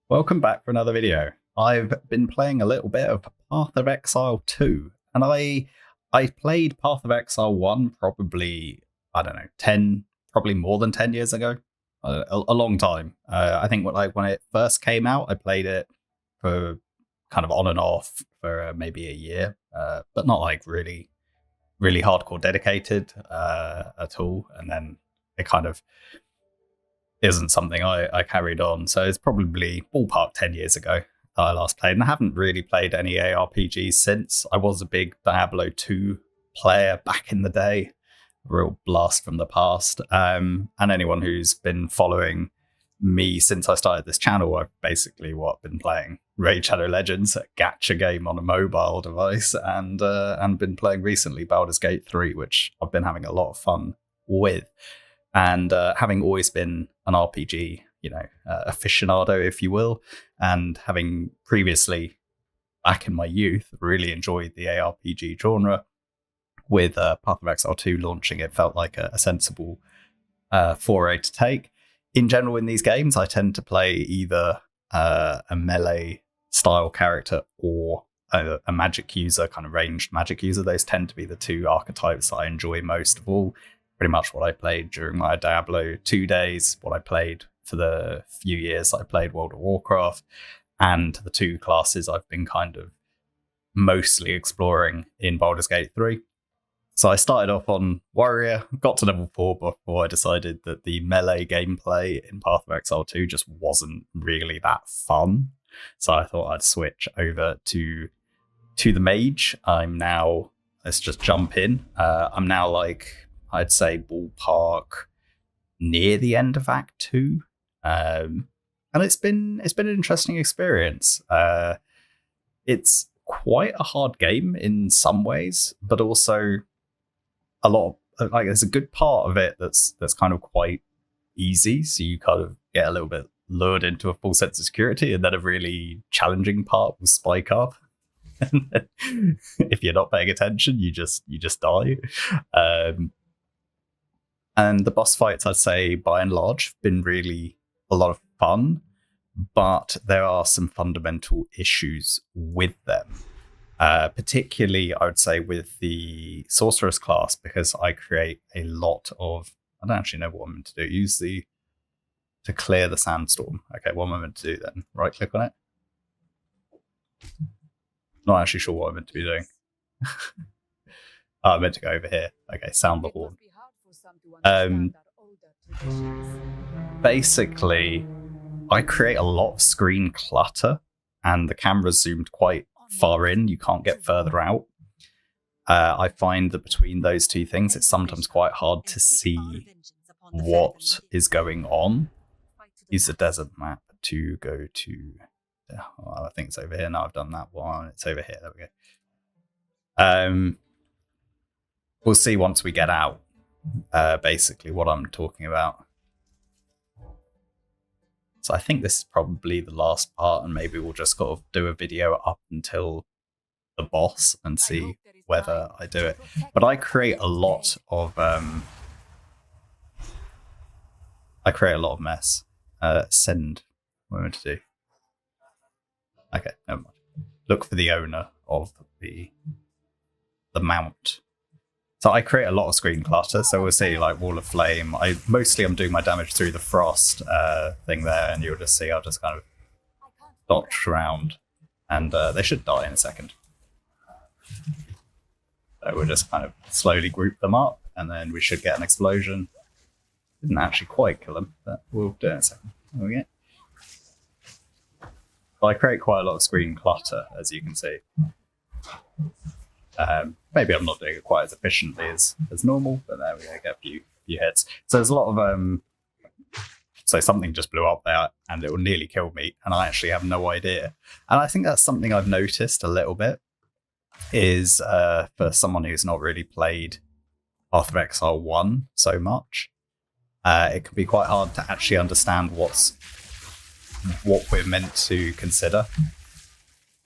Welcome back for another video. I've been playing a little bit of Path of Exile 2, and I played Path of Exile 1 probably, I don't know, 10, probably more than 10 years ago. A long time. I think when it first came out, I played it for kind of on and off for maybe a year, but not like really, really hardcore dedicated at all. And then it kind of isn't something I carried on. So it's probably ballpark 10 years ago that I last played. And I haven't really played any ARPGs since. I was a big Diablo 2 player back in the day. Real blast from the past. And anyone who's been following me since I started this channel, I've basically been playing Raid Shadow Legends, a gacha game on a mobile device, and been playing recently Baldur's Gate 3, which I've been having a lot of fun with. And having always been an RPG, aficionado, if you will, and having previously, back in my youth, really enjoyed the ARPG genre, with Path of Exile 2 launching, it felt like a sensible foray to take. In general, in these games, I tend to play either a melee style character or a magic user, kind of ranged magic user. Those tend to be the two archetypes I enjoy most of all. Pretty much what I played during my Diablo 2 days, what I played for the few years I played World of Warcraft, and the two classes I've been kind of mostly exploring in Baldur's Gate 3. So I started off on Warrior, got to level 4 before I decided that the melee gameplay in Path of Exile 2 just wasn't really that fun. So I thought I'd switch over to the mage. Let's just jump in. I'm now like, I'd say ballpark near the end of Act 2. And it's been an interesting experience. It's quite a hard game in some ways, but also a lot of, like, there's a good part of it that's kind of quite easy, so you kind of get a little bit lured into a full sense of security, and then a really challenging part will spike up. If you're not paying attention, you just die. And the boss fights, I'd say, by and large, have been really a lot of fun, but there are some fundamental issues with them. Particularly, I would say, with the Sorceress class, because I create a lot of... I don't actually know what I'm meant to do. To clear the sandstorm. Okay, what am I meant to do then? Right-click on it? Not actually sure what I'm meant to be doing. I'm meant to go over here. Okay, sound the horn. Basically, I create a lot of screen clutter, and the camera's zoomed quite far in. You can't get further out. I find that between those two things, it's sometimes quite hard to see what is going on. Use the desert map to go to... I think it's over here. No, I've done that one. It's over here. There we go. We'll see once we get out, basically, what I'm talking about. So I think this is probably the last part, and maybe we'll just sort of do a video up until the boss and see whether I do it. But I create a lot of mess. Send. What am I meant to do? Okay, never mind. Look for the owner of the mount. So I create a lot of screen clutter. So we'll see, like, Wall of Flame. I'm doing my damage through the frost thing there, and you'll just see I'll just kind of dodge around, and they should die in a second. So we'll just kind of slowly group them up, and then we should get an explosion. Didn't actually quite kill them, but we'll do it in a second. There we go. Well, I create quite a lot of screen clutter, as you can see. Maybe I'm not doing it quite as efficiently as normal, but there we go, get a few hits. So there's a lot of... So something just blew up there, and it will nearly kill me, and I actually have no idea. And I think that's something I've noticed a little bit, is for someone who's not really played Path of Exile 1 so much, it can be quite hard to actually understand what we're meant to consider.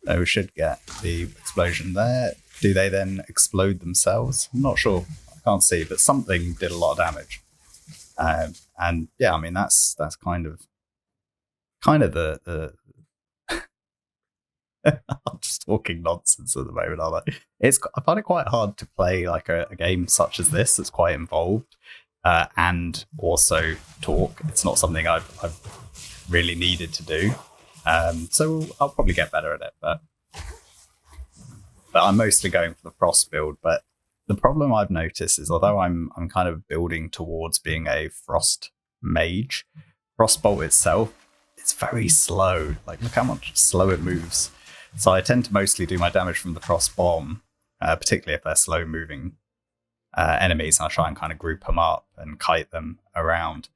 So we should get the explosion there. Do they then explode themselves? I'm not sure. I can't see, but something did a lot of damage. And yeah, I mean, that's kind of kind of the I'm just talking nonsense at the moment, aren't I? I find it quite hard to play like a game such as this that's quite involved and also talk. It's not something I've really needed to do. So I'll probably get better at it, but I'm mostly going for the Frost build. But the problem I've noticed is, although I'm kind of building towards being a Frost mage, Frostbolt itself, it's very slow. Like, look how much slow it moves. So I tend to mostly do my damage from the Frost Bomb, particularly if they're slow moving enemies. And I try and kind of group them up and kite them around.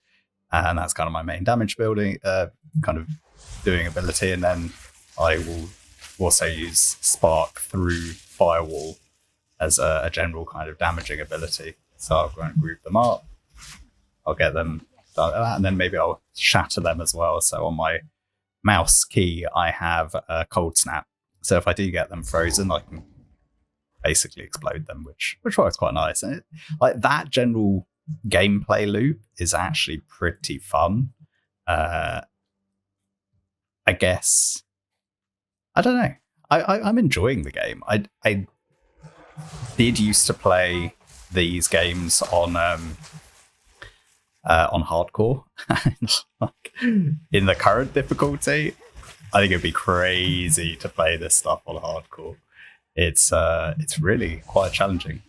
And that's kind of my main damage building, kind of doing ability. And then I will also use Spark through Firewall as a general kind of damaging ability. So I'll go and group them up. I'll get them done, and then maybe I'll shatter them as well. So on my mouse key, I have a cold snap. So if I do get them frozen, I can basically explode them, which works quite nice. And like that general gameplay loop is actually pretty fun. I guess I don't know. I'm enjoying the game. I did used to play these games on hardcore. In the current difficulty, I think it'd be crazy to play this stuff on hardcore. It's really quite challenging.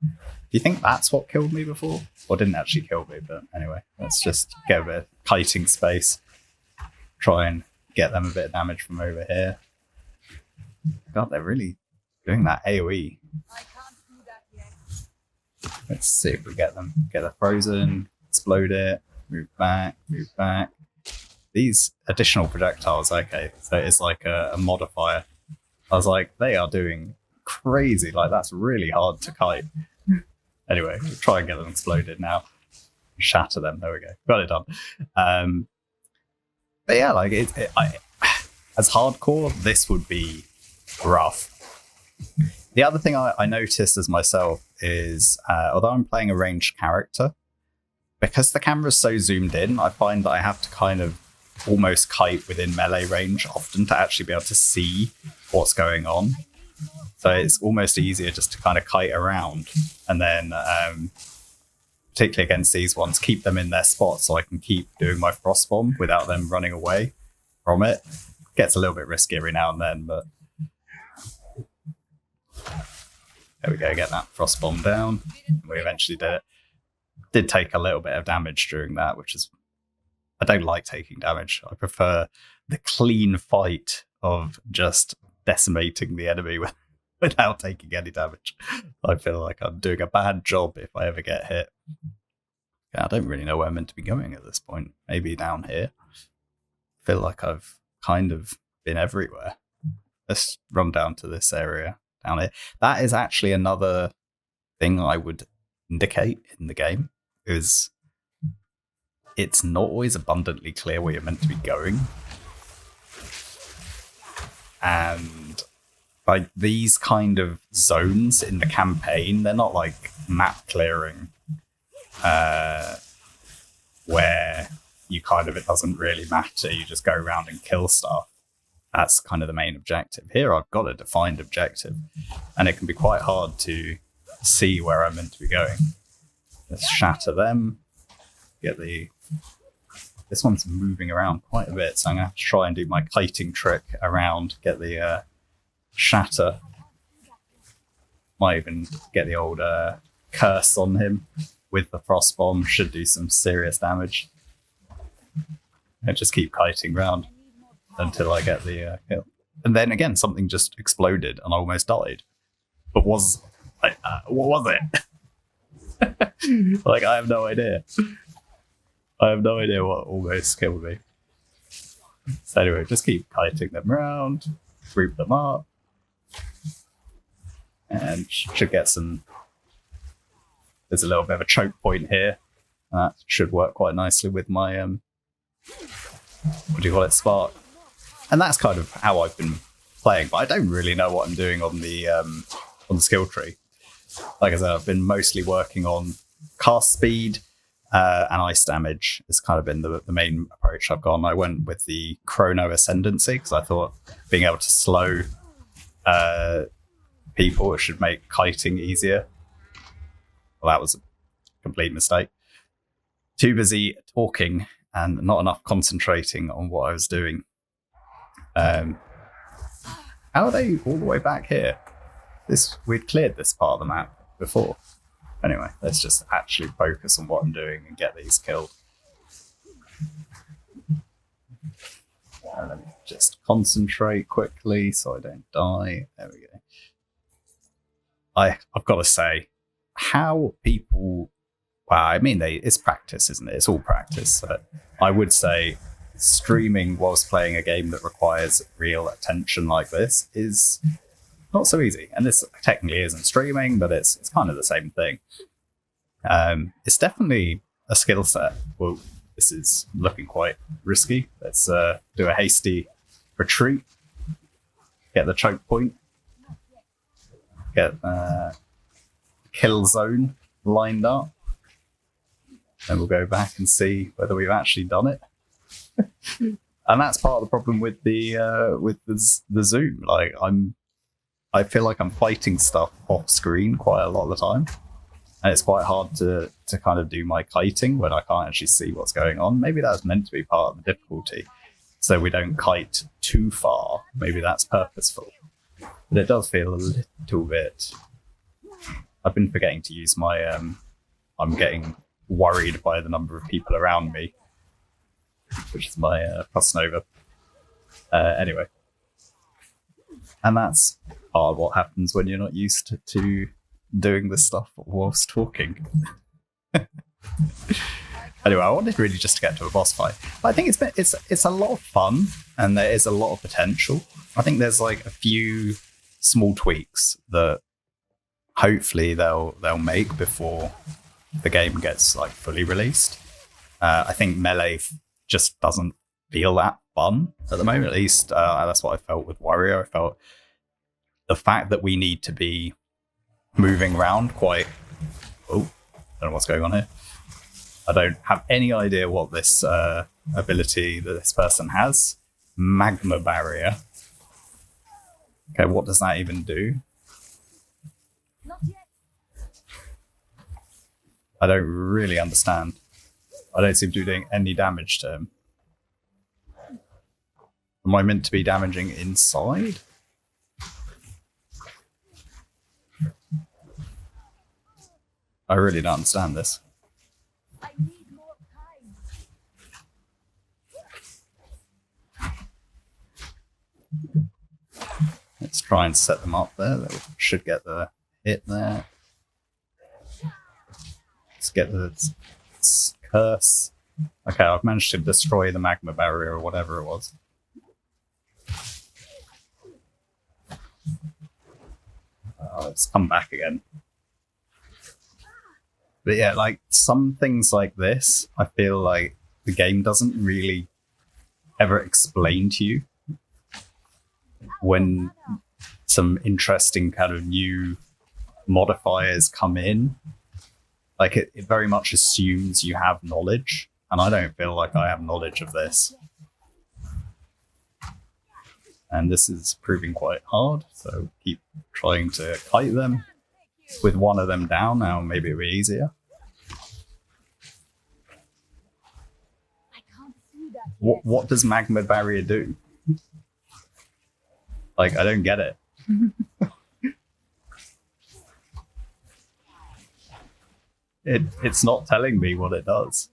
Do you think that's what killed me before? Or didn't actually kill me, but anyway, let's just get a bit of kiting space. Try and get them a bit of damage from over here. God, they're really doing that AoE. Let's see if we get them. Get the frozen, explode it, move back. These additional projectiles, okay, so it's like a modifier. I was like, they are doing crazy. Like, that's really hard to kite. Anyway, we'll try and get them exploded now. Shatter them. There we go. Got it done. But yeah, like as hardcore, this would be rough. The other thing I noticed as myself is, although I'm playing a ranged character, because the camera's so zoomed in, I find that I have to kind of almost kite within melee range often to actually be able to see what's going on. So it's almost easier just to kind of kite around and then, particularly against these ones, keep them in their spot so I can keep doing my Frost Bomb without them running away from it. Gets a little bit risky every now and then, but there we go, get that Frost Bomb down. We eventually did it. Did take a little bit of damage during that, which is, I don't like taking damage. I prefer the clean fight of just decimating the enemy without taking any damage. I feel like I'm doing a bad job if I ever get hit. Yeah, I don't really know where I'm meant to be going at this point. Maybe down here. I feel like I've kind of been everywhere. Let's run down to this area down here. That is actually another thing I would indicate in the game, is it's not always abundantly clear where you're meant to be going. And like these kind of zones in the campaign, they're not like map clearing where you kind of, it doesn't really matter, you just go around and kill stuff. That's kind of the main objective. Here I've got a defined objective, and it can be quite hard to see where I'm meant to be going. Let's shatter them. This one's moving around quite a bit, so I'm going to have to try and do my kiting trick around, get the shatter. Might even get the old curse on him with the Frost Bomb. Should do some serious damage. And just keep kiting around until I get the kill. And then again, something just exploded and I almost died. But what was it? Like, I have no idea. I have no idea what almost killed me. So anyway, just keep kiting them around, group them up, and should get some. There's a little bit of a choke point here. That should work quite nicely with my what do you call it, spark. And that's kind of how I've been playing, but I don't really know what I'm doing on the skill tree. Like I said, I've been mostly working on cast speed, and ice damage has kind of been the main approach I've gone. I went with the Chrono Ascendancy because I thought being able to slow people should make kiting easier. Well, that was a complete mistake. Too busy talking and not enough concentrating on what I was doing. How are they all the way back here? We'd cleared this part of the map before. Anyway, let's just actually focus on what I'm doing and get these killed. Let me just concentrate quickly so I don't die. There we go. I've got to say, how people... Well, I mean, it's practice, isn't it? It's all practice. But I would say streaming whilst playing a game that requires real attention like this is not so easy. And this technically isn't streaming, but it's kind of the same thing. It's definitely a skill set. Well, this is looking quite risky. Let's do a hasty retreat. Get the choke point. Get kill zone lined up. Then we'll go back and see whether we've actually done it. And that's part of the problem with the Zoom. Like I feel like I'm fighting stuff off screen quite a lot of the time. And it's quite hard to kind of do my kiting when I can't actually see what's going on. Maybe that's meant to be part of the difficulty, so we don't kite too far. Maybe that's purposeful. But it does feel a little bit... I've been forgetting to use my... I'm getting worried by the number of people around me, which is my plus nova. Anyway. And that's part of what happens when you're not used to doing this stuff whilst talking. Anyway, I wanted really just to get to a boss fight. But I think it's a lot of fun, and there is a lot of potential. I think there's like a few small tweaks that hopefully they'll make before the game gets like fully released. I think melee just doesn't feel that fun at the moment. At least that's what I felt with Warrior. I felt the fact that we need to be moving around quite... Oh, don't know what's going on here. I don't have any idea what this ability that this person has. Magma Barrier. Okay, what does that even do? Not yet. I don't really understand. I don't seem to be doing any damage to him. Am I meant to be damaging inside? I really don't understand this. I need more time. Let's try and set them up there. They should get the hit there. Let's get the curse. Okay, I've managed to destroy the magma barrier or whatever it was. Let's come back again. But yeah, like some things like this, I feel like the game doesn't really ever explain to you when some interesting kind of new modifiers come in. Like it very much assumes you have knowledge, and I don't feel like I have knowledge of this. And this is proving quite hard, so keep trying to kite them. With one of them down now, maybe it'll be easier. I can't see that What does Magma Barrier do? Like, I don't get it. It's not telling me what it does.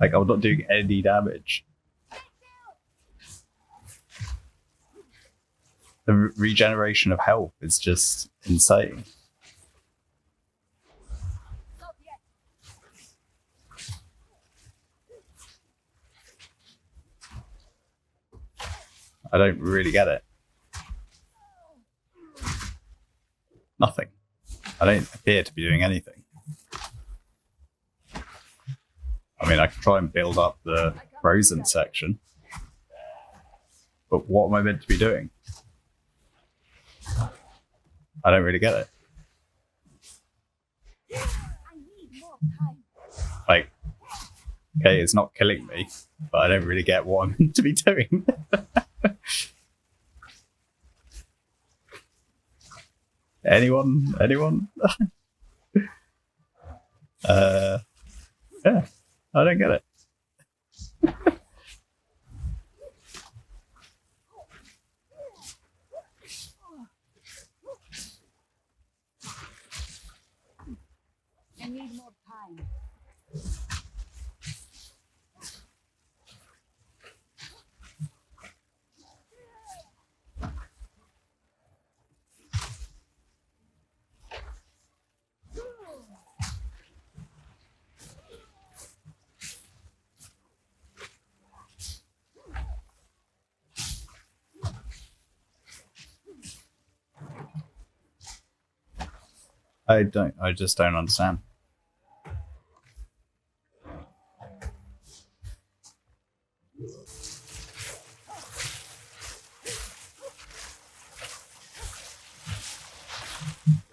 Like, I'm not doing any damage. The regeneration of health is just insane. Not yet. I don't really get it. Nothing. I don't appear to be doing anything. I mean, I can try and build up the frozen section. But what am I meant to be doing? I don't really get it. I need more time. Like, okay, it's not killing me, but I don't really get what I'm meant to be doing. Anyone? Yeah, I don't get it. I need more time. I just don't understand.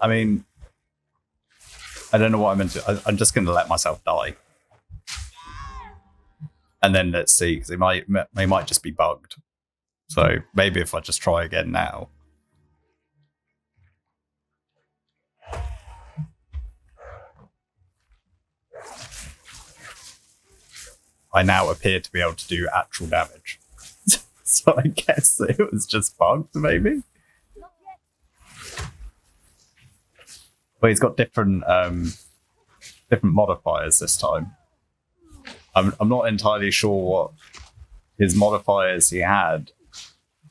I mean, I don't know what I'm meant to. I'm just going to let myself die, and then let's see, because it might just be bugged. So maybe if I just try again now. I now appear to be able to do actual damage. So I guess it was just bugged, maybe. Not yet. But he's got different modifiers this time. I'm not entirely sure what his modifiers he had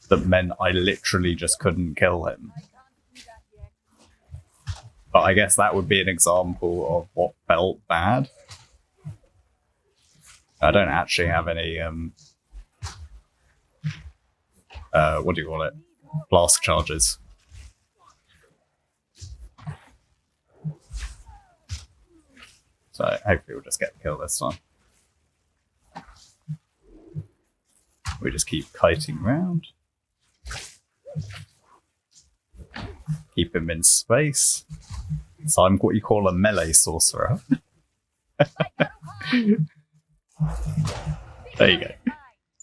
that meant I literally just couldn't kill him. I can't do that yet. But I guess that would be an example of what felt bad. I don't actually have any what do you call it? Flask charges. So hopefully we'll just get the kill this time. We just keep kiting around. Keep him in space. So I'm what you call a melee sorcerer. There you go.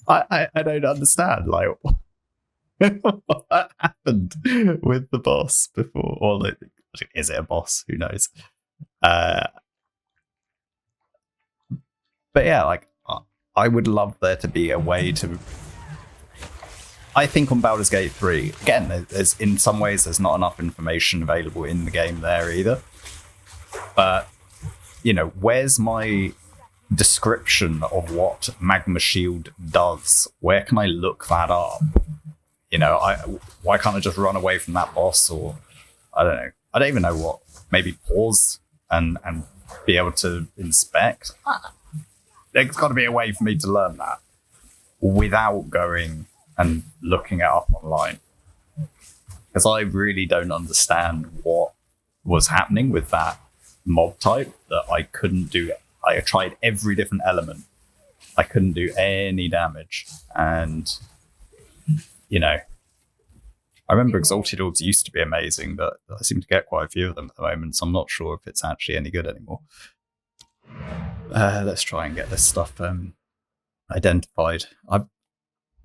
I don't understand, like, what happened with the boss before, or like, is it a boss? Who knows? But yeah, like, I would love there to be a way to. I think on Baldur's Gate 3, again, there's in some ways there's not enough information available in the game there either. But you know, where's my description of what Magma Shield does? Where can I look that up? You know, why can't I just run away from that boss? Or I don't know. I don't even know what. Maybe pause and be able to inspect. There's got to be a way for me to learn that without going and looking it up online, because I really don't understand what was happening with that mob type that I couldn't do. I tried every different element. I couldn't do any damage. And, you know, I remember Exalted Orbs used to be amazing, but I seem to get quite a few of them at the moment, so I'm not sure if it's actually any good anymore. Let's try and get this stuff identified.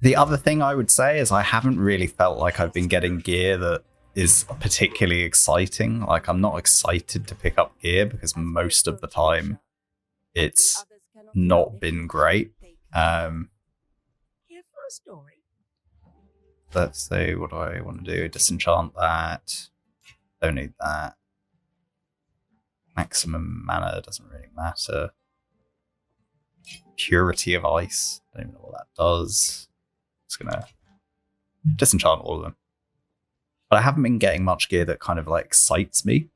The other thing I would say is I haven't really felt like I've been getting gear that is particularly exciting. Like, I'm not excited to pick up gear because most of the time it's not been great. Here for a story. Let's see, what do I want to do? Disenchant that. Don't need that. Maximum mana doesn't really matter. Purity of Ice. Don't even know what that does. Just gonna disenchant all of them. But I haven't been getting much gear that kind of like excites me.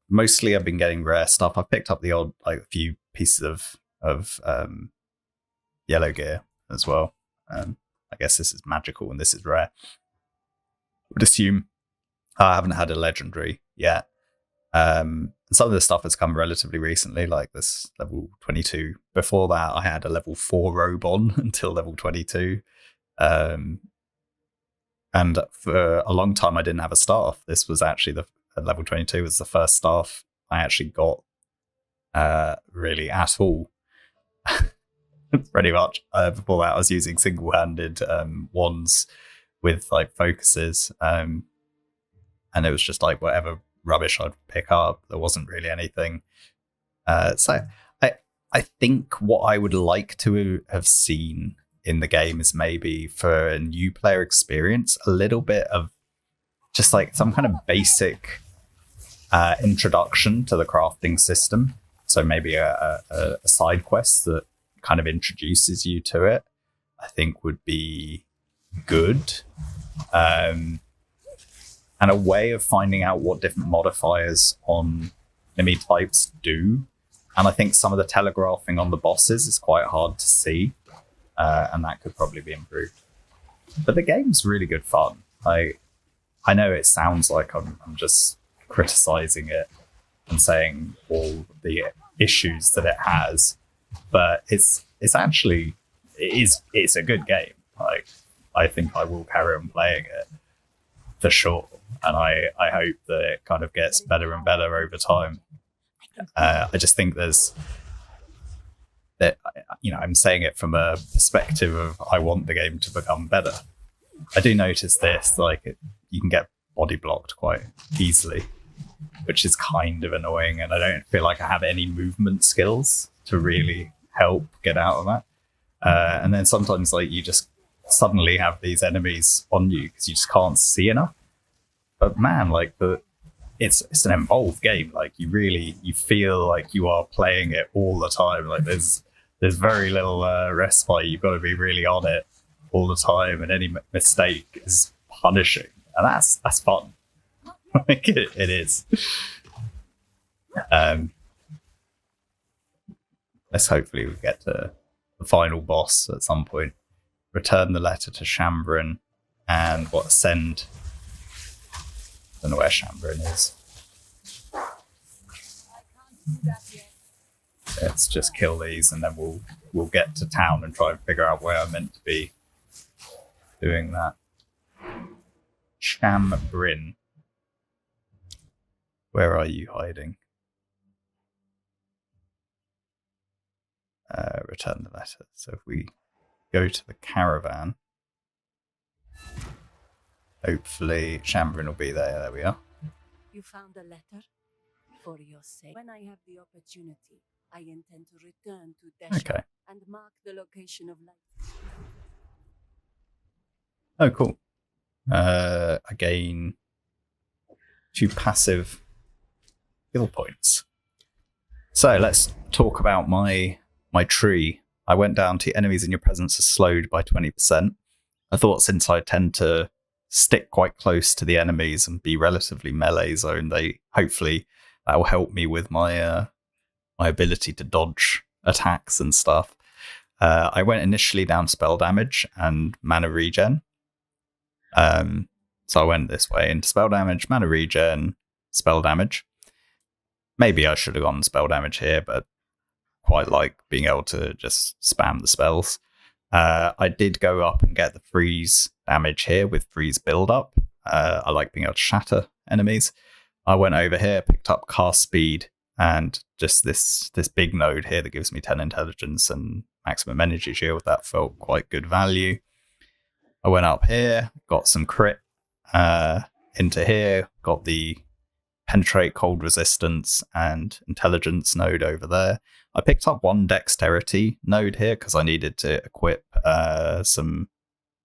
Mostly I've been getting rare stuff. I've picked up the odd, like, a few pieces of yellow gear as well. I guess this is magical and this is rare. Would assume I haven't had a legendary yet. Some of the stuff has come relatively recently, like this level 22. Before that, I had a level 4 robe on until level 22. And And for a long time, I didn't have a staff. This was actually at level 22 was the first staff I actually got really at all. Pretty much. Before that, I was using single-handed wands with like focuses, and it was just like whatever rubbish I'd pick up. There wasn't really anything. So I think what I would like to have seen in the game is maybe for a new player experience, a little bit of just like some kind of basic introduction to the crafting system. So maybe a side quest that kind of introduces you to it, I think would be good. And a way of finding out what different modifiers on enemy types do. And I think some of the telegraphing on the bosses is quite hard to see. And that could probably be improved. But the game's really good fun. I know it sounds like I'm just criticizing it and saying all the issues that it has, but it's actually it's a good game. Like, I think I will carry on playing it for sure, and I hope that it kind of gets better and better over time. I just think there's that, you know, I'm saying it from a perspective of I want the game to become better. I do notice this, like you can get body blocked quite easily, which is kind of annoying, and I don't feel like I have any movement skills to really help get out of that. And then sometimes like you just suddenly have these enemies on you because you just can't see enough. But man, like it's an involved game. Like you feel like you are playing it all the time. Like there's very little respite. You've got to be really on it all the time, and any mistake is punishing, and that's fun. Like it is. Let's hopefully we get to the final boss at some point. Return the letter to Shambrin and ascend. I don't know where Shambrin is. Let's just kill these and then we'll get to town and try and figure out where I'm meant to be doing that. Shambrin. Where are you hiding? Return the letter. So if we go to the caravan, hopefully Shambrin will be there. There we are. You found a letter? For your sake. When I have the opportunity, I intend to return to Desha Okay. and mark the location of light. Oh, cool. Again, 2 passive skill points. So let's talk about my tree. I went down to enemies in your presence are slowed by 20%. I thought since I tend to stick quite close to the enemies and be relatively melee zone, hopefully that will help me with my my ability to dodge attacks and stuff. I went initially down spell damage and mana regen. So I went this way into spell damage, mana regen, spell damage. Maybe I should have gone spell damage here, but quite like being able to just spam the spells. I did go up and get the freeze damage here with freeze build up. I like being able to shatter enemies. I went over here, picked up cast speed and just this big node here that gives me 10 intelligence and maximum energy shield. That felt quite good value. I went up here, got some crit into here, got the penetrate, cold resistance and intelligence node over there. I picked up 1 dexterity node here because I needed to equip some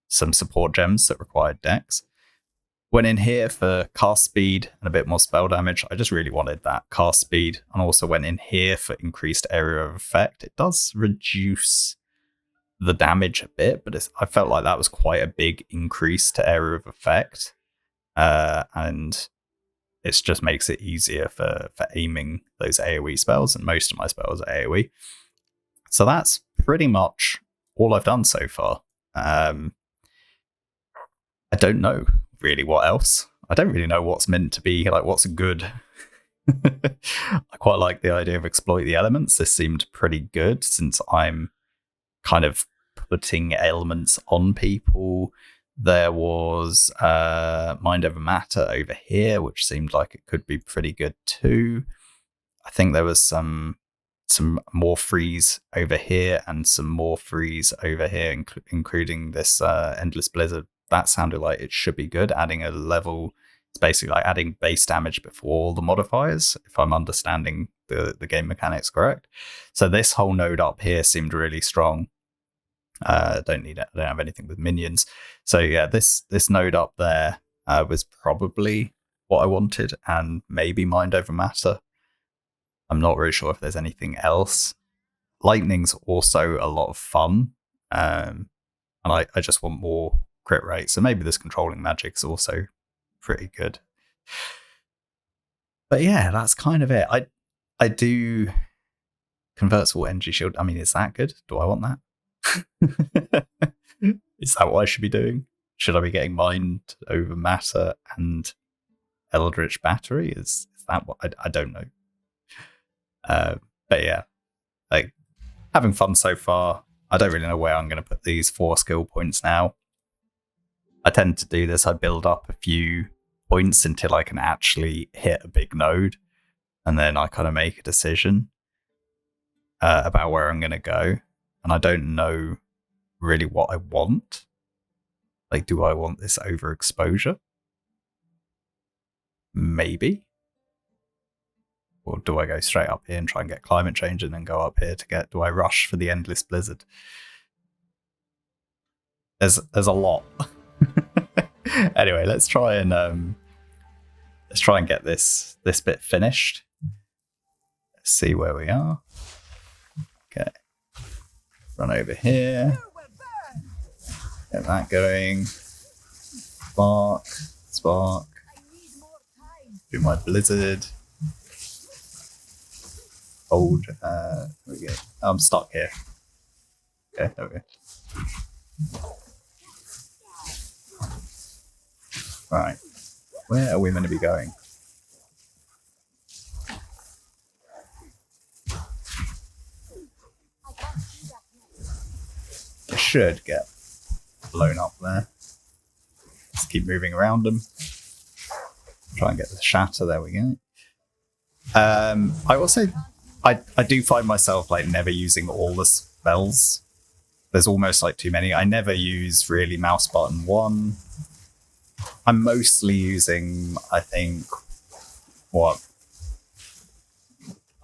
support gems that required dex. Went in here for cast speed and a bit more spell damage. I just really wanted that cast speed, and also went in here for increased area of effect. It does reduce the damage a bit, but I felt like that was quite a big increase to area of effect, and it just makes it easier for aiming those AoE spells, and most of my spells are AoE. So that's pretty much all I've done so far. I don't know really what else. I don't really know what's meant to be, like what's good. I quite like the idea of exploit the elements. This seemed pretty good since I'm kind of putting elements on people There was Mind Over Matter over here, which seemed like it could be pretty good too. I think there was some more freeze over here and some more freeze over here, including this Endless Blizzard. That sounded like it should be good. Adding a level, it's basically like adding base damage before all the modifiers, if I'm understanding the game mechanics correct. So this whole node up here seemed really strong. Don't need it. I don't have anything with minions. So yeah, this node up there was probably what I wanted, and maybe Mind Over Matter. I'm not really sure if there's anything else. Lightning's also a lot of fun, and I just want more crit rate. So maybe this controlling magic's also pretty good. But yeah, that's kind of it. I do Convertible Energy Shield. I mean, is that good? Do I want that? Is that what I should be doing? Should I be getting Mind Over Matter and Eldritch Battery? Is that what I don't know. But yeah, like having fun so far. I don't really know where I'm going to put these 4 skill points now. I tend to do this. I build up a few points until I can actually hit a big node, and then I kind of make a decision about where I'm going to go. And I don't know really what I want. Like, do I want this overexposure? Maybe. Or do I go straight up here and try and get climate change and then go up here to get... Do I rush for the Endless Blizzard? There's a lot. Anyway, let's try and get this bit finished. Let's see where we are. Okay. Run over here. Get that going. Spark. Do my blizzard. Hold. There we go. I'm stuck here. Okay, there we go. Right. Where are we going to be going? I should get blown up there. Just keep moving around them. Try and get the shatter. There we go. I also, I do find myself like never using all the spells. There's almost like too many. I never use really mouse button 1. I'm mostly using, I think,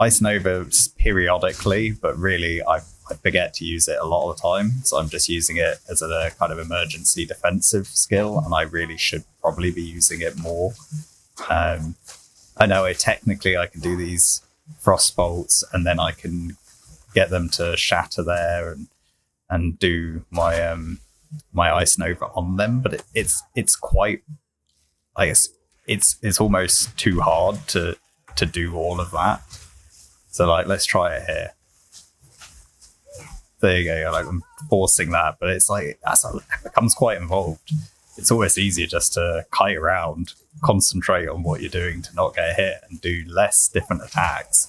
Ice Nova periodically, but really I forget to use it a lot of the time. So I'm just using it as a kind of emergency defensive skill, and I really should probably be using it more. I know technically I can do these frost bolts, and then I can get them to shatter there and do my my Ice Nova on them, but it's quite, I guess it's almost too hard to do all of that. So like, let's try it here. There you go. Like, I'm forcing that, but it's like it becomes quite involved. It's almost easier just to kite around, concentrate on what you're doing to not get hit, and do less different attacks.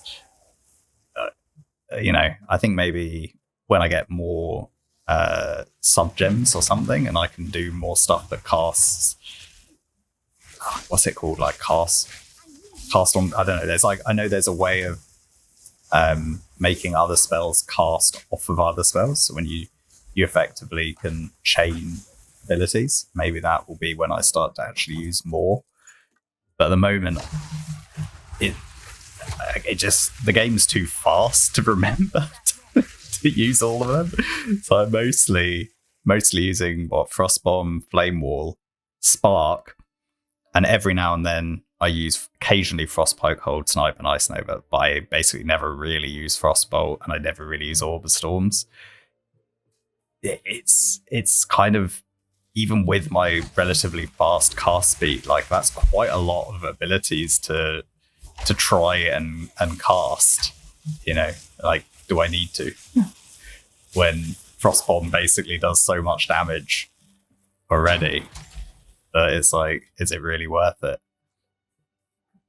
I think maybe when I get more sub gems or something, and I can do more stuff that casts. What's it called? Like cast on. I don't know. I know there's a way of making other spells cast off of other spells. So when you effectively can chain abilities, maybe that will be when I start to actually use more. But at the moment, it just, the game's too fast to remember to use all of them. So I'm mostly using Frostbomb, Flame Wall, Spark, and every now and then I use occasionally Frostpoke, Hold, Snipe, and Ice Nova, but I basically never really use Frostbolt, and I never really use Orb Storms. It's kind of, even with my relatively fast cast speed, like that's quite a lot of abilities to try and cast. Like, do I need to? When Frostbomb basically does so much damage already, but it's like, is it really worth it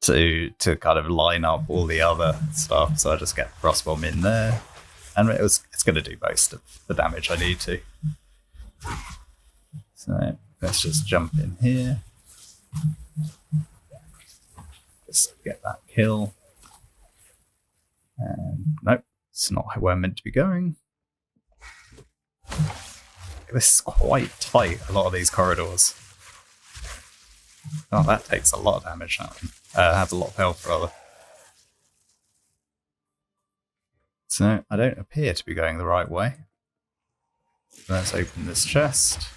to kind of line up all the other stuff? So I just get Frostbomb in there, and it's going to do most of the damage I need to. So Let's just jump in here. Just get that kill. And nope, it's not where I'm meant to be going. This is quite tight, a lot of these corridors. Oh, that takes a lot of damage now. Has a lot of health, rather. So, I don't appear to be going the right way. Let's open this chest.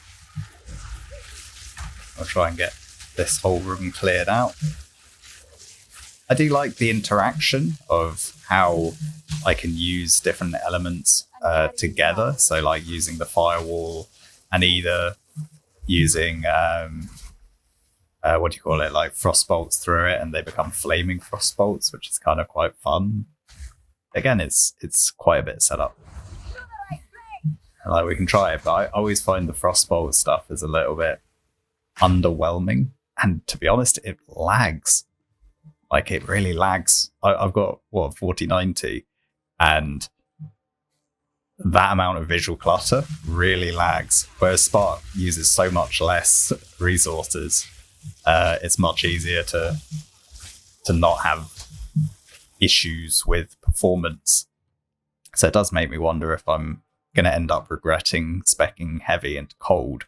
I'll try and get this whole room cleared out. I do like the interaction of how I can use different elements together. So, like using the firewall and either using what do you call it, like frost bolts through it, and they become flaming frost bolts, which is kind of quite fun. Again, it's quite a bit set up. Like we can try it, but I always find the frostbolt stuff is a little bit underwhelming, and to be honest, it lags. Like it really lags. I've got 4090, and that amount of visual clutter really lags. Whereas Spark uses so much less resources, it's much easier to not have issues with performance. So it does make me wonder if I'm going to end up regretting speccing heavy into cold.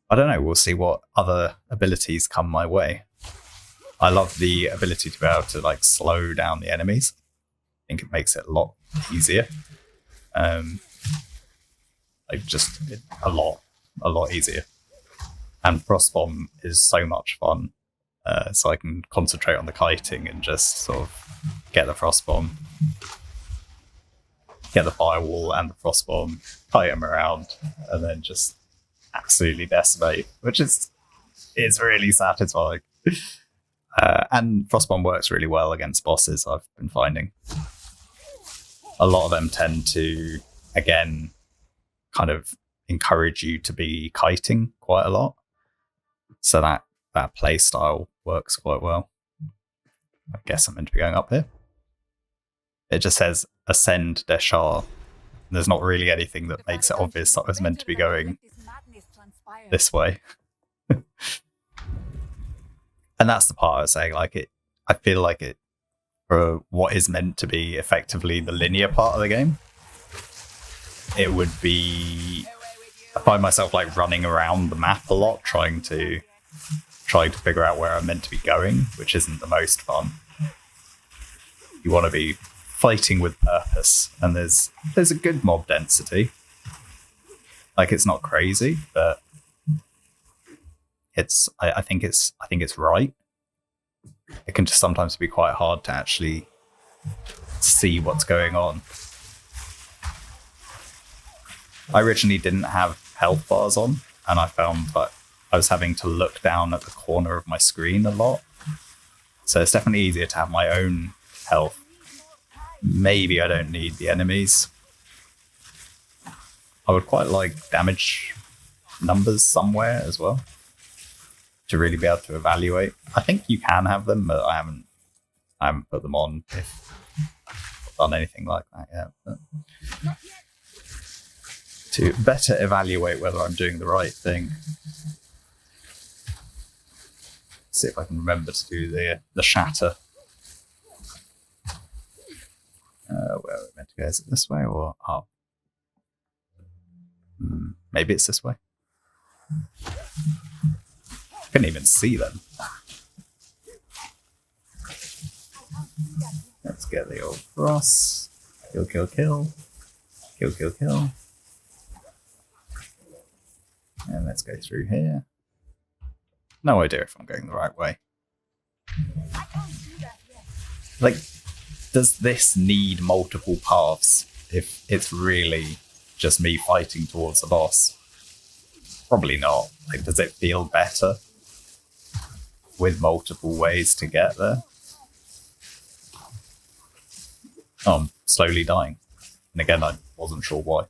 I don't know, we'll see what other abilities come my way. I love the ability to be able to like slow down the enemies. I think it makes it a lot easier. Like just a lot easier. And Frostbomb is so much fun. So I can concentrate on the kiting and just sort of get the Frostbomb, get the firewall and the Frostbomb, kite them around, and then just absolutely decimate, which is really satisfying. And Frostbomb works really well against bosses, I've been finding. A lot of them tend to, again, kind of encourage you to be kiting quite a lot. So that play style works quite well. I guess I'm meant to be going up here. It just says Ascend Deshar. There's not really anything that makes it obvious that I was meant to be going this way. And that's the part I was saying, like it, I feel like it, for what is meant to be effectively the linear part of the game, it would be, I find myself like running around the map a lot, trying to figure out where I'm meant to be going, which isn't the most fun. You want to be fighting with purpose, and there's a good mob density. Like it's not crazy, but it's I think it's right. It can just sometimes be quite hard to actually see what's going on. I originally didn't have health bars on, and I found that I was having to look down at the corner of my screen a lot. So it's definitely easier to have my own health. Maybe I don't need the enemies. I would quite like damage numbers somewhere as well, to really be able to evaluate. I think you can have them, but I haven't put them on if I've done anything like that yet. But to better evaluate whether I'm doing the right thing. See if I can remember to do the shatter. Where are we meant to go? Is it this way or up? Maybe it's this way. I couldn't even see them. Let's get the old frost. Kill, kill, kill. Kill, kill, kill. And let's go through here. No idea if I'm going the right way. Like, does this need multiple paths if it's really just me fighting towards the boss? Probably not. Like, does it feel better with multiple ways to get there? Oh, I'm slowly dying. And again, I wasn't sure why.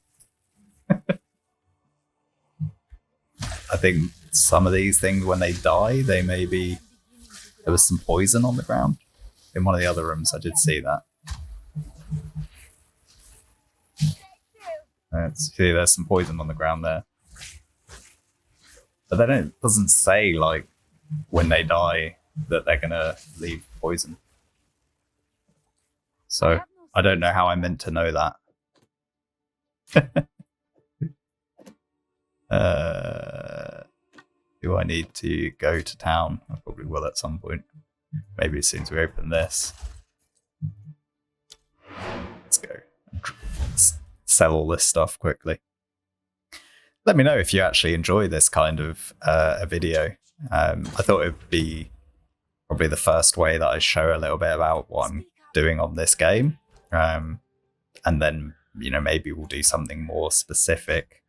I think some of these things, when they die, they maybe... There was some poison on the ground. In one of the other rooms, I did see that. Let's see, there's some poison on the ground there. But then it doesn't say, like, when they die that they're gonna leave poison. So I don't know how I meant to know that. Do I need to go to town? I probably will at some point. Maybe as soon as we open this. Let's go. Sell all this stuff quickly. Let me know if you actually enjoy this kind of a video. I thought it would be probably the first way that I show a little bit about what I'm doing on this game. And then, you know, maybe we'll do something more specific.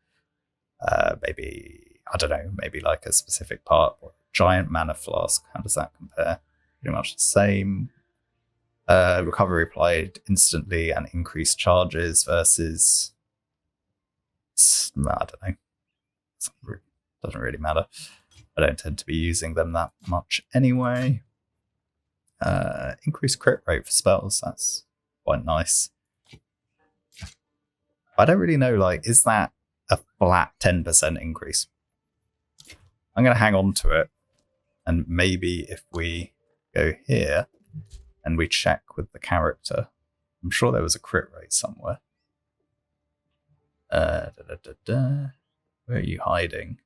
Maybe, I don't know, maybe like a specific part. Giant mana flask, how does that compare? Pretty much the same. Recovery applied instantly and increased charges versus, I don't know. Doesn't really matter. I don't tend to be using them that much anyway. Increased crit rate for spells, that's quite nice. I don't really know, like, is that a flat 10% increase? I'm going to hang on to it, and maybe if we go here and we check with the character, I'm sure there was a crit rate somewhere. Where are you hiding?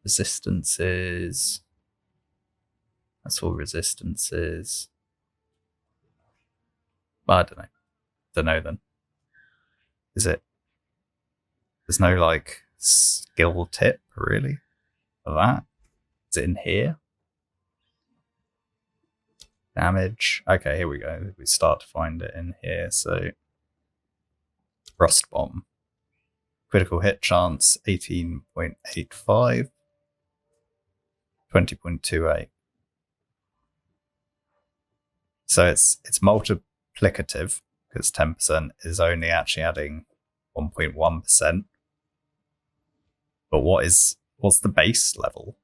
Resistances. That's all resistances. Well, I don't know. Don't know then. Is it? There's no like skill tip really for that. Is it in here? Damage. Okay, here we go. We start to find it in here. So, Frost Bomb. Critical hit chance 18.85. 20.28. So it's multiplicative because 10% is only actually adding 1.1%. But what's the base level?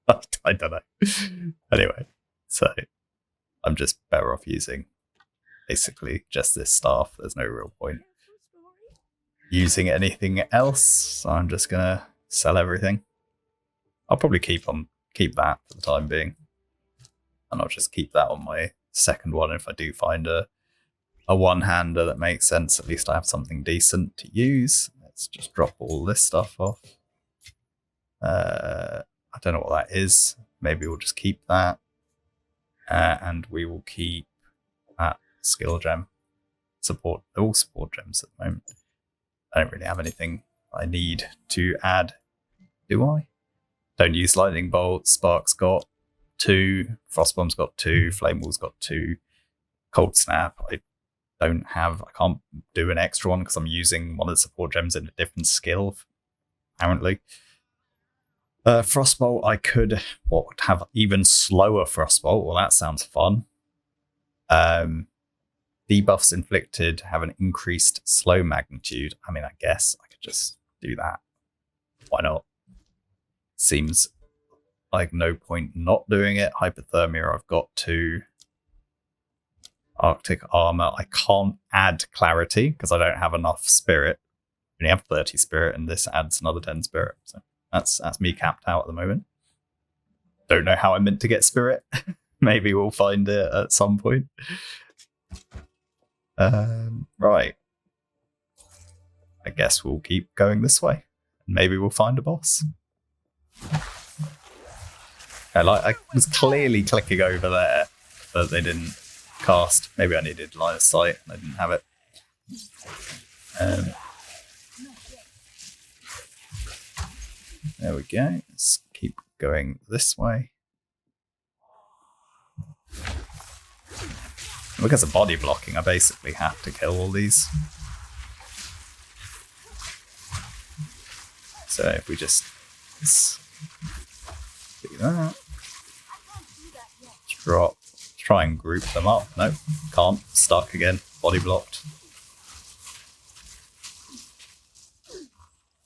I don't know. Anyway, so I'm just better off using basically just this staff. There's no real point using anything else. So I'm just gonna sell everything. I'll probably keep that for the time being. And I'll just keep that on my second one. If I do find a one-hander that makes sense, at least I have something decent to use. Let's just drop all this stuff off. I don't know what that is. Maybe we'll just keep that. And we will keep that skill gem. All support gems at the moment. I don't really have anything I need to add, do I? Don't use lightning bolt. Spark's got 2. Frostbomb's got 2. Flame Wall's got 2. Cold Snap, I can't do an extra one because I'm using one of the support gems in a different skill, apparently. Frostbolt, I could have even slower Frostbolt. Well, that sounds fun. Debuffs inflicted have an increased slow magnitude. I mean, I guess I could just do that. Why not? Seems like no point not doing it. Hypothermia, I've got 2. Arctic armor, I can't add clarity because I don't have enough spirit. I only have 30 spirit, and this adds another 10 spirit. So that's me capped out at the moment. Don't know how I meant to get spirit. Maybe we'll find it at some point. Right. I guess we'll keep going this way. Maybe we'll find a boss. I was clearly clicking over there, but they didn't cast. Maybe I needed line of sight and I didn't have it. There we go. Let's keep going this way. Because of body blocking, I basically have to kill all these. So if we just do that, drop, try and group them up. No, can't. Stuck again. Body blocked.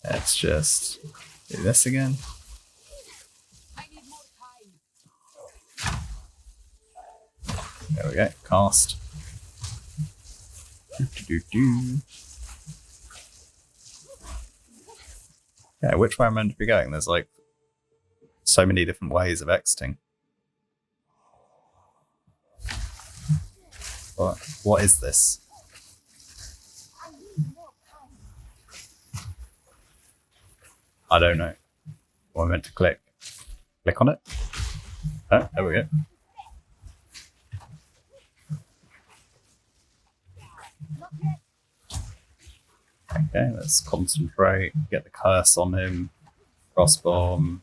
Let's just do this again. There we go. Cast. Yeah, which way am I meant to be going? There's like so many different ways of exiting. What is this? I need more time. I don't know. What am I meant to click? Click on it? Oh, there we go. Not yet. Okay, let's concentrate. Get the curse on him. Crossbomb.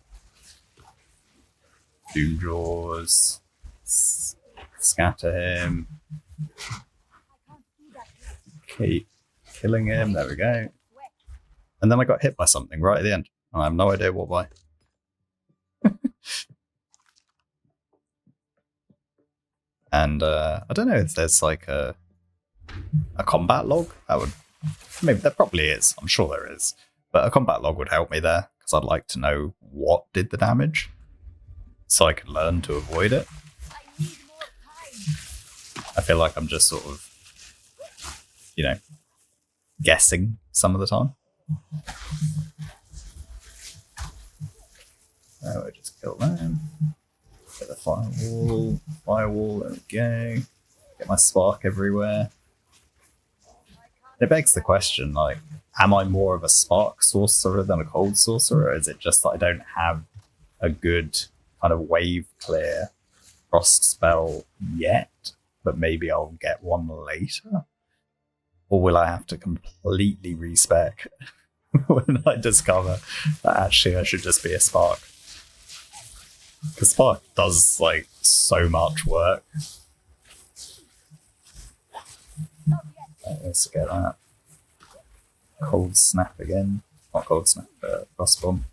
Doom Jaws. Scatter him. I can't do that yet. Keep killing him. There we go. Sweat. And then I got hit by something right at the end. I have no idea what by. And I don't know if there's like a combat log. That would, maybe there probably is. I'm sure there is. But a combat log would help me there because I'd like to know what did the damage, so I could learn to avoid it. I need more time. I feel like I'm just sort of, you know, guessing some of the time. Oh, I just killed them. Get the firewall. Firewall, there we go. Get my spark everywhere. It begs the question, like, am I more of a spark sorcerer than a cold sorcerer, or is it just that I don't have a good kind of wave clear frost spell yet, but maybe I'll get one later? Or will I have to completely respec when I discover that actually I should just be a spark? Because spark does like so much work. Not yet. Let's get that. Cold snap again. Not cold snap, but frost bomb.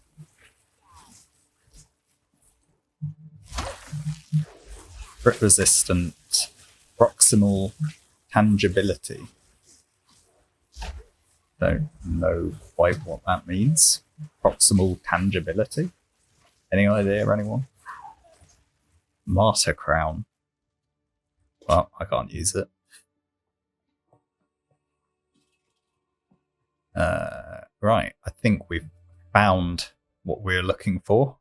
Crit resistant. Proximal tangibility. Don't know quite what that means. Proximal tangibility. Any idea, anyone? Martyr crown. Well, I can't use it. Right, I think we've found what we're looking for.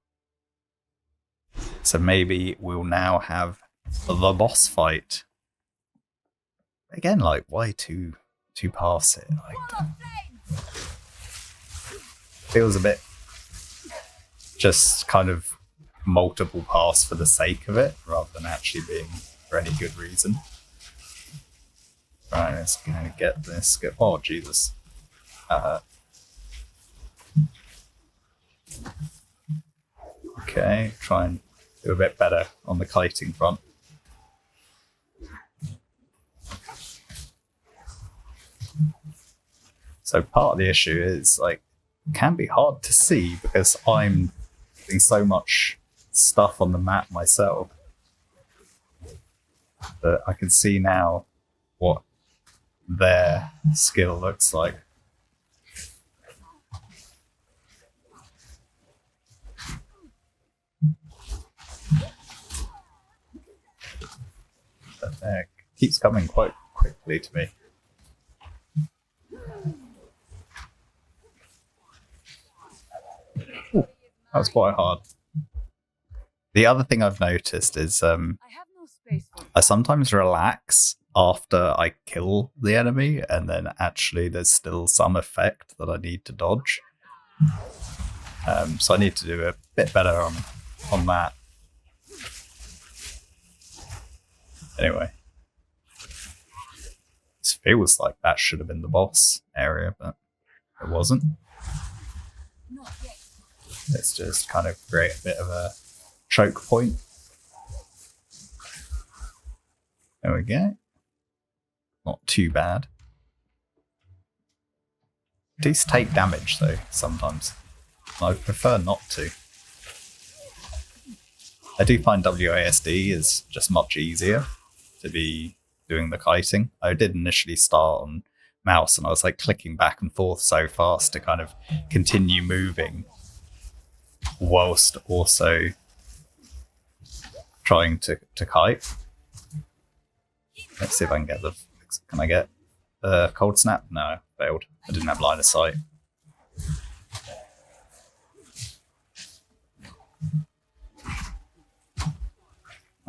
So maybe we'll now have the boss fight. Again, like, why two paths it? Like, feels a bit just kind of multiple paths for the sake of it, rather than actually being for any good reason. Right, let's go get this. Oh, Jesus. Okay, try and do a bit better on the kiting front. So part of the issue is, like, it can be hard to see because I'm doing so much stuff on the map myself that I can see now what their skill looks like. But it keeps coming quite quickly to me. Ooh, that was quite hard. The other thing I've noticed is I have no space for I sometimes relax after I kill the enemy, and then actually there's still some effect that I need to dodge. So I need to do a bit better on that. Anyway, it feels like that should have been the boss area, but it wasn't. Not yet. Let's just kind of create a bit of a choke point. There we go. Not too bad. These take damage though, sometimes. I prefer not to. I do find WASD is just much easier to be doing the kiting. I did initially start on mouse and I was like clicking back and forth so fast to kind of continue moving whilst also trying to kite. Let's see if I can get the... Can I get the cold snap? No, failed. I didn't have line of sight.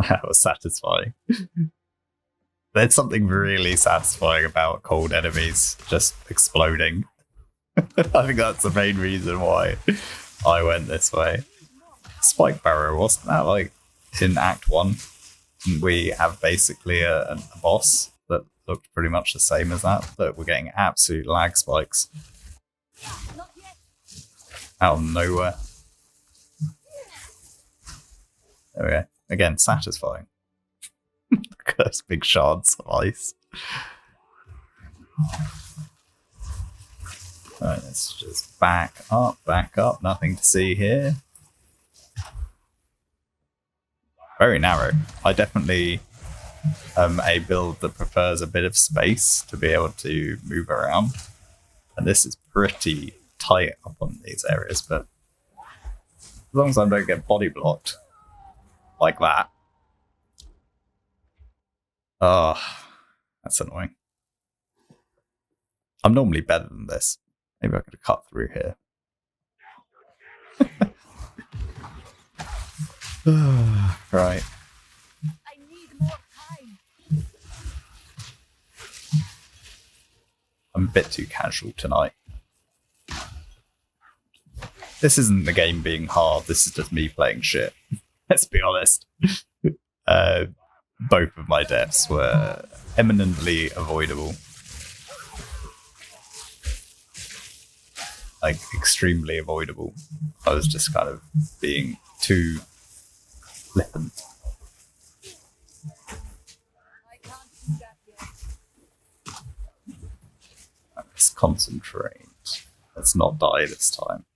That was satisfying. There's something really satisfying about cold enemies just exploding. I think that's the main reason why I went this way. Spike Barrow, wasn't that like in Act 1? We have basically a boss that looked pretty much the same as that, but we're getting absolute lag spikes out of nowhere. There we go. Again, satisfying. Look at those big shards of ice. Alright, let's just back up. Nothing to see here. Very narrow. I definitely am a build that prefers a bit of space to be able to move around. And this is pretty tight up on these areas, but as long as I don't get body blocked like that. Oh, that's annoying. I'm normally better than this. Maybe I could have cut through here. Right. I need more time. I'm a bit too casual tonight. This isn't the game being hard, this is just me playing shit. Let's be honest. Both of my deaths were eminently avoidable. Like, extremely avoidable. I was just kind of being too flippant. I can't do that yet. Let's concentrate. Let's not die this time.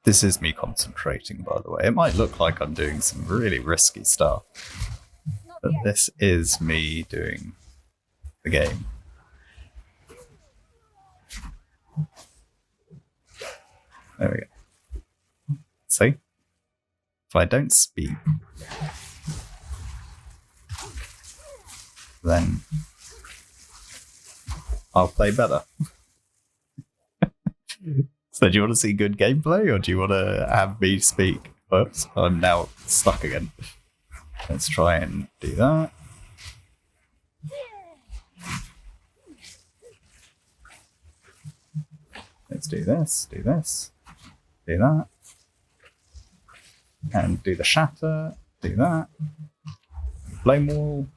This is me concentrating, by the way. It might look like I'm doing some really risky stuff, but this is me doing the game. There we go. See? If I don't speak, then I'll play better. So do you want to see good gameplay, or do you want to have me speak? Whoops, I'm now stuck again. Let's try and do that. Let's do this, do that. And do the shatter, do that. Flame wall.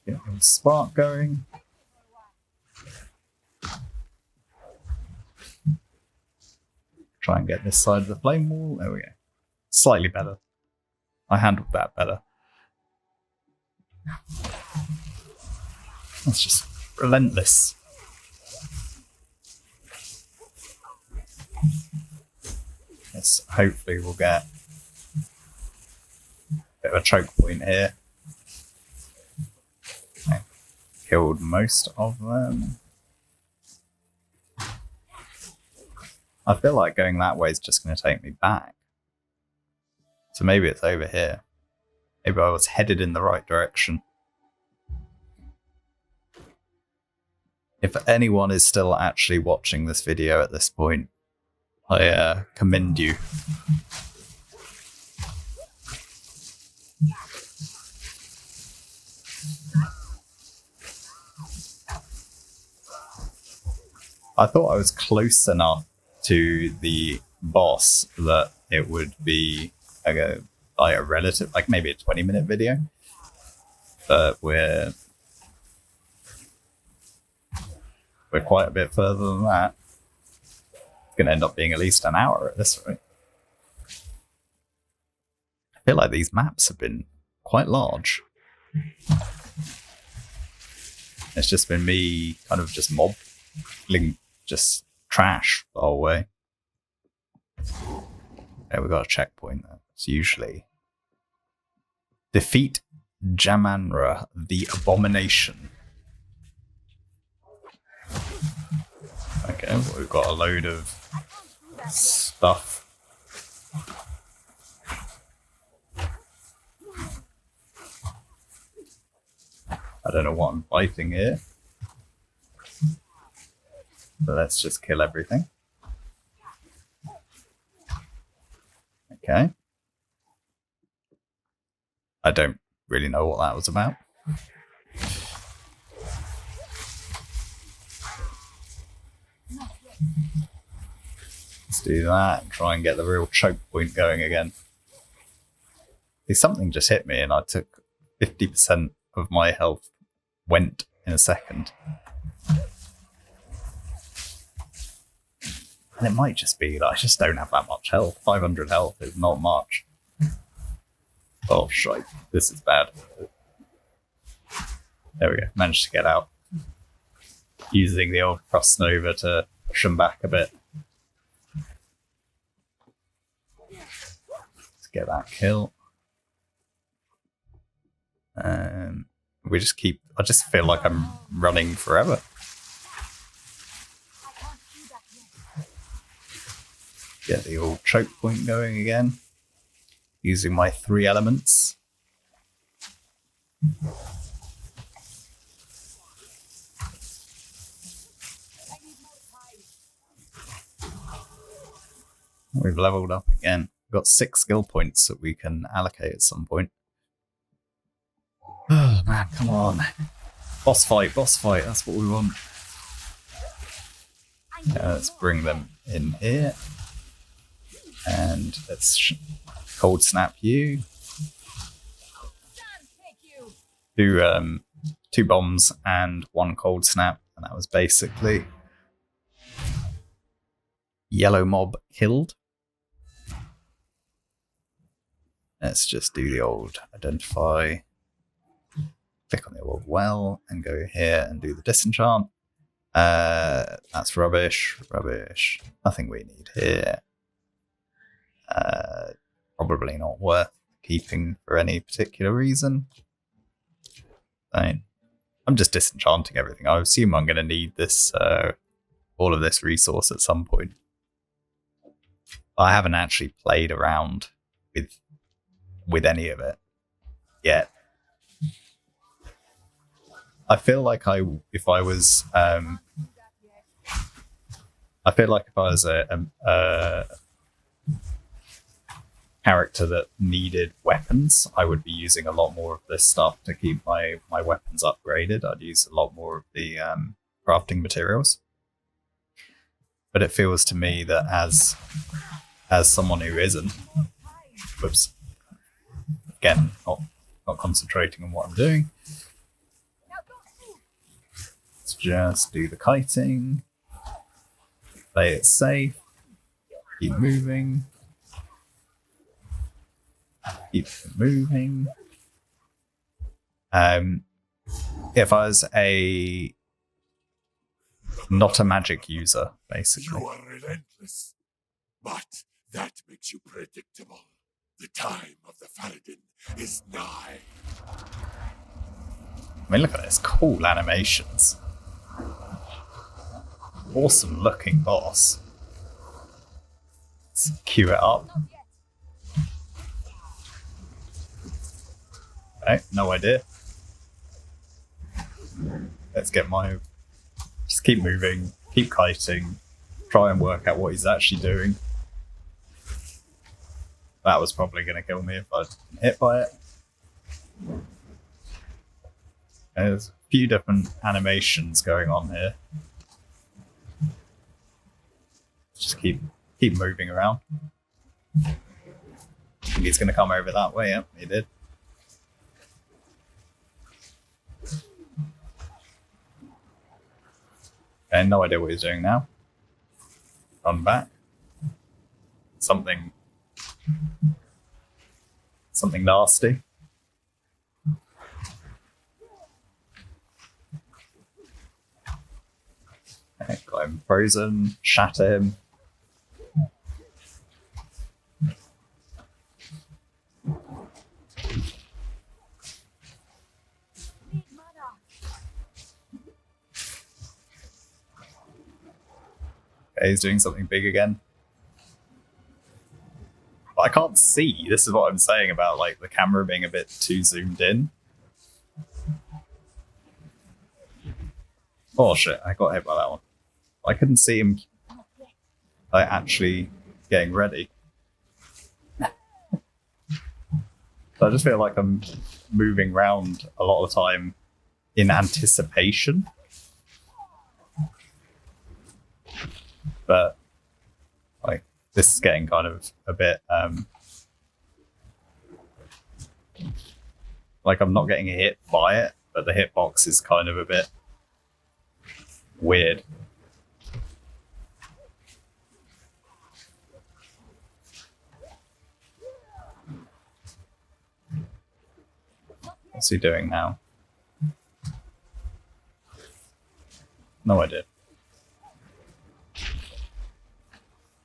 Get a spark going. Try and get this side of the flame wall. There we go. Slightly better. I handled that better. That's just relentless. Yes, hopefully we'll get a bit of a choke point here. Okay. Killed most of them. I feel like going that way is just going to take me back. So maybe it's over here. Maybe I was headed in the right direction. If anyone is still actually watching this video at this point, I commend you. I thought I was close enough to the boss that it would be like a relative, like maybe a 20-minute video, but we're quite a bit further than that. It's going to end up being at least an hour at this rate. I feel like these maps have been quite large. It's just been me kind of just mobbing just trash the whole way. Yeah, we got a checkpoint there. It's usually defeat Jamanra, the Abomination. Okay, well, we've got a load of stuff. I don't know what I'm fighting here. But let's just kill everything. I don't really know what that was about. Let's do that and try and get the real choke point going again. See, something just hit me and I took 50% of my health went in a second. And it might just be that I just don't have that much health. 500 health is not much. Oh, shite. This is bad. There we go. Managed to get out. Using the old Frost Nova to push them back a bit. Let's get that kill. We just keep... I just feel like I'm running forever. Get the old choke point going again. Using my 3 elements. We've leveled up again. We've got 6 skill points that we can allocate at some point. Oh man, come on. Boss fight, that's what we want. Let's bring them in here. And let's cold snap you. Do 2 bombs and 1 cold snap, and that was basically yellow mob killed. Let's just do the old identify. Click on the old well and go here and do the disenchant. That's rubbish. Nothing we need here. Probably not worth keeping for any particular reason. I'm just disenchanting everything. I assume I'm going to need this, all of this resource at some point. I haven't actually played around with any of it yet. I feel like if I was a character that needed weapons, I would be using a lot more of this stuff to keep my weapons upgraded. I'd use a lot more of the crafting materials. But it feels to me that as someone who isn't, whoops, again, not concentrating on what I'm doing. Let's just do the kiting, play it safe, keep moving. If I was not a magic user, basically. You are relentless, but that makes you predictable. The time of the Faradin is nigh. I mean, look at this, cool animations. Awesome looking boss. Let's queue it up. Okay, no idea. Let's get just keep moving, keep kiting, try and work out what he's actually doing. That was probably going to kill me if I'd been hit by it. There's a few different animations going on here. Just keep moving around. I think he's going to come over that way. Yep, he did. And no idea what he's doing now. Run back. Something nasty. Okay, got him frozen, shatter him. Okay, he's doing something big again. But I can't see. This is what I'm saying about like the camera being a bit too zoomed in. Oh shit, I got hit by that one. I couldn't see him like actually getting ready. I just feel like I'm moving around a lot of the time in anticipation. But like this is getting kind of a bit like I'm not getting hit by it, but the hitbox is kind of a bit weird. What's he doing now? No idea.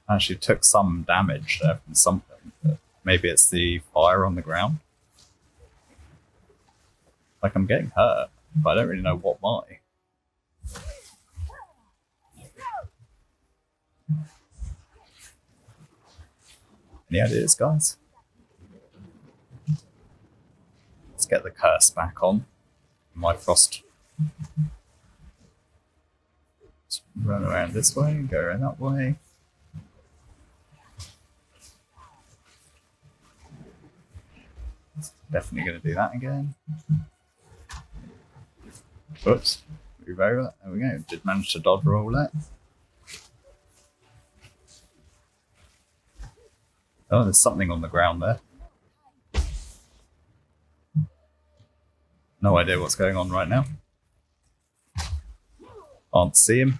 Actually took some damage there from something, but maybe it's the fire on the ground. Like I'm getting hurt, but I don't really know what why. Any ideas, guys? Let's get the curse back on. My frost. Let's run around this way, go around that way. Definitely going to do that again. Oops. Move over. There we go. Did manage to dodge roll that. Oh, there's something on the ground there. No idea what's going on right now. Can't see him.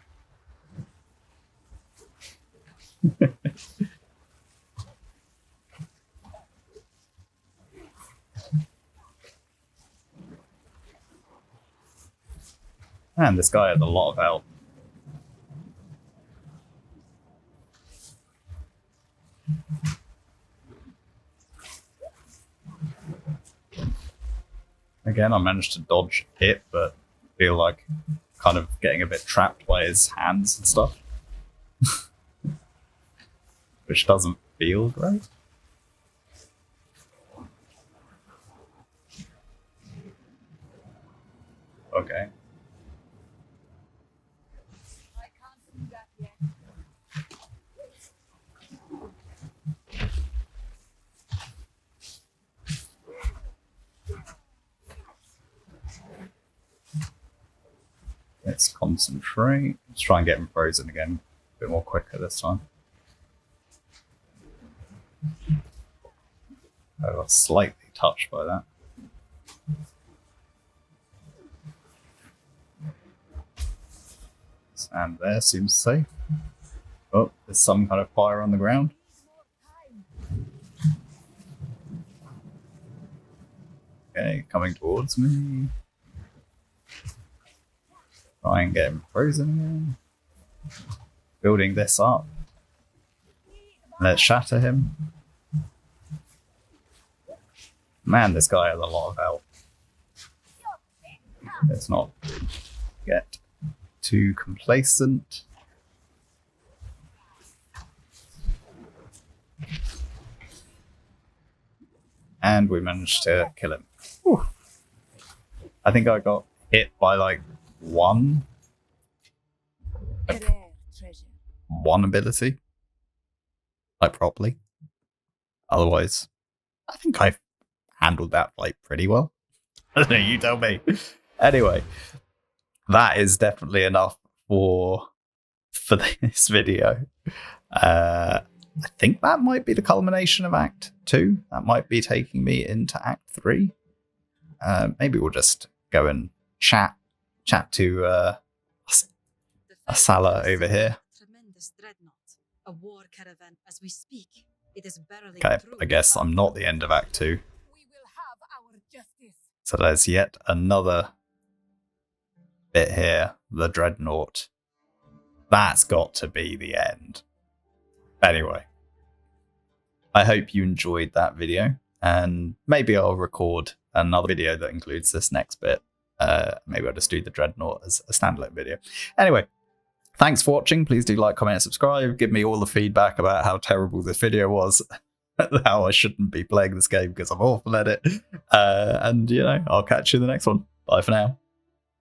Man, this guy has a lot of health. Again, I managed to dodge it, but feel like kind of getting a bit trapped by his hands and stuff. Which doesn't feel great. Okay. I can't do that yet. Let's concentrate. Let's try and get him frozen again. A bit more quicker this time. I got slightly touched by that. And there seems safe. Oh, there's some kind of fire on the ground. Okay, coming towards me. Try and get him frozen again. Building this up. Let's shatter him. Man, this guy has a lot of health. Let's not get too complacent. And we managed to kill him. Whew. I think I got hit by like one A rare treasure. ability. Like properly. Otherwise, I think I've handled that fight pretty well. I don't know, you tell me. Anyway, that is definitely enough for this video. I think that might be the culmination of Act 2. That might be taking me into Act 3. Maybe we'll just go and chat to Asala over here. Tremendous dreadnought, a war caravan as we speak. It is barely Okay, through I guess I'm not the end of Act 2. We will have our justice. So there's yet another bit here, the dreadnought. That's got to be the end. Anyway, I hope you enjoyed that video, and maybe I'll record another video that includes this next bit. Maybe I'll just do the dreadnought as a standalone video. Anyway, thanks for watching. Please do like, comment, and subscribe. Give me all the feedback about how terrible this video was, how I shouldn't be playing this game because I'm awful at it. And, you know, I'll catch you in the next one. Bye for now.